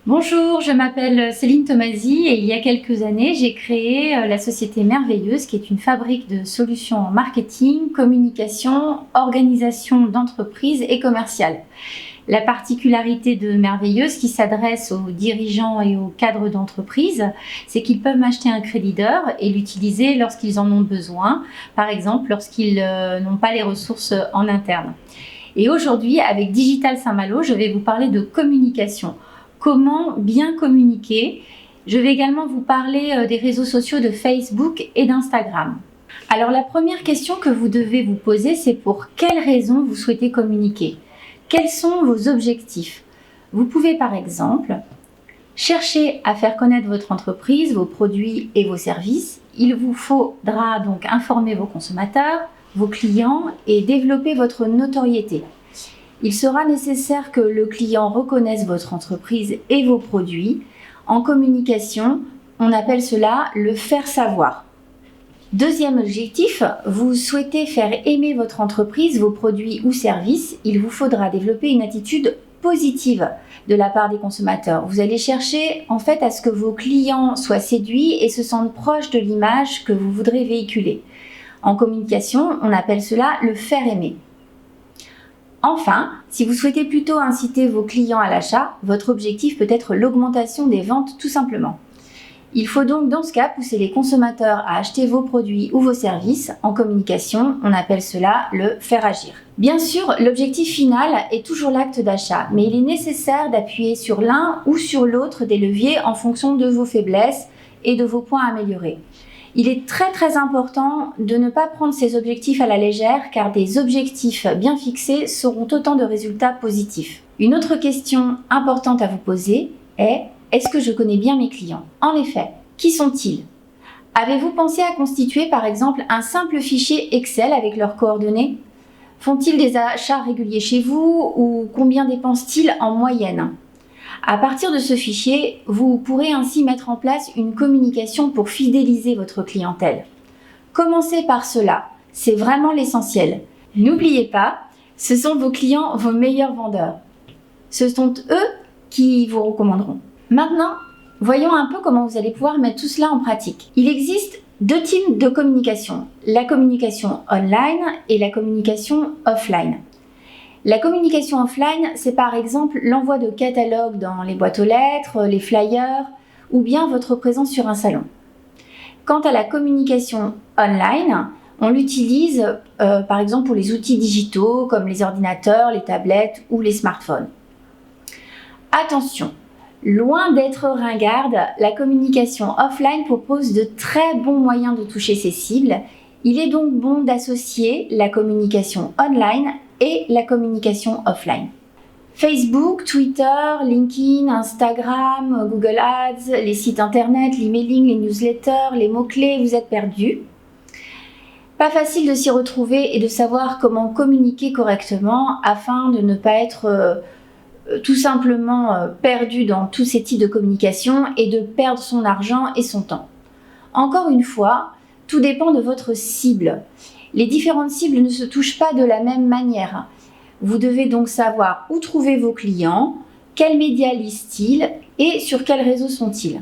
Bonjour, je m'appelle Céline Tomasi et il y a quelques années, j'ai créé la société Merveilleuse qui est une fabrique de solutions en marketing, communication, organisation d'entreprise et commerciale. La particularité de Merveilleuse qui s'adresse aux dirigeants et aux cadres d'entreprise, c'est qu'ils peuvent m'acheter un crédit d'heure et l'utiliser lorsqu'ils en ont besoin, par exemple lorsqu'ils n'ont pas les ressources en interne. Et aujourd'hui, avec Digital Saint-Malo, je vais vous parler de communication. Comment bien communiquer. Je vais également vous parler des réseaux sociaux de Facebook et d'Instagram. Alors la première question que vous devez vous poser, c'est pour quelles raisons vous souhaitez communiquer? Quels sont vos objectifs? Vous pouvez par exemple chercher à faire connaître votre entreprise, vos produits et vos services. Il vous faudra donc informer vos consommateurs, vos clients et développer votre notoriété. Il sera nécessaire que le client reconnaisse votre entreprise et vos produits. En communication, on appelle cela le faire savoir. Deuxième objectif, vous souhaitez faire aimer votre entreprise, vos produits ou services. Il vous faudra développer une attitude positive de la part des consommateurs. Vous allez chercher en fait à ce que vos clients soient séduits et se sentent proches de l'image que vous voudrez véhiculer. En communication, on appelle cela le faire aimer. Enfin, si vous souhaitez plutôt inciter vos clients à l'achat, votre objectif peut être l'augmentation des ventes tout simplement. Il faut donc dans ce cas pousser les consommateurs à acheter vos produits ou vos services. En communication, on appelle cela le faire agir. Bien sûr, l'objectif final est toujours l'acte d'achat, mais il est nécessaire d'appuyer sur l'un ou sur l'autre des leviers en fonction de vos faiblesses et de vos points à améliorer. Il est très important de ne pas prendre ces objectifs à la légère car des objectifs bien fixés seront autant de résultats positifs. Une autre question importante à vous poser est: est-ce que je connais bien mes clients? En effet, qui sont-ils? Avez-vous pensé à constituer par exemple un simple fichier Excel avec leurs coordonnées? Font-ils des achats réguliers chez vous ou combien dépensent-ils en moyenne? À partir de ce fichier, vous pourrez ainsi mettre en place une communication pour fidéliser votre clientèle. Commencez par cela, c'est vraiment l'essentiel. N'oubliez pas, ce sont vos clients vos meilleurs vendeurs. Ce sont eux qui vous recommanderont. Maintenant, voyons un peu comment vous allez pouvoir mettre tout cela en pratique. Il existe deux types de communication, la communication online et la communication offline. La communication offline, c'est par exemple l'envoi de catalogues dans les boîtes aux lettres, les flyers ou bien votre présence sur un salon. Quant à la communication online, on l'utilise par exemple pour les outils digitaux comme les ordinateurs, les tablettes ou les smartphones. Attention, loin d'être ringarde, la communication offline propose de très bons moyens de toucher ses cibles. Il est donc bon d'associer la communication online et la communication offline. Facebook, Twitter, LinkedIn, Instagram, Google Ads, les sites internet, l'emailing, les newsletters, les mots-clés, vous êtes perdus. Pas facile de s'y retrouver et de savoir comment communiquer correctement afin de ne pas être tout simplement perdu dans tous ces types de communication et de perdre son argent et son temps. Encore une fois, tout dépend de votre cible. Les différentes cibles ne se touchent pas de la même manière. Vous devez donc savoir où trouver vos clients, quels médias lisent-ils et sur quels réseaux sont-ils.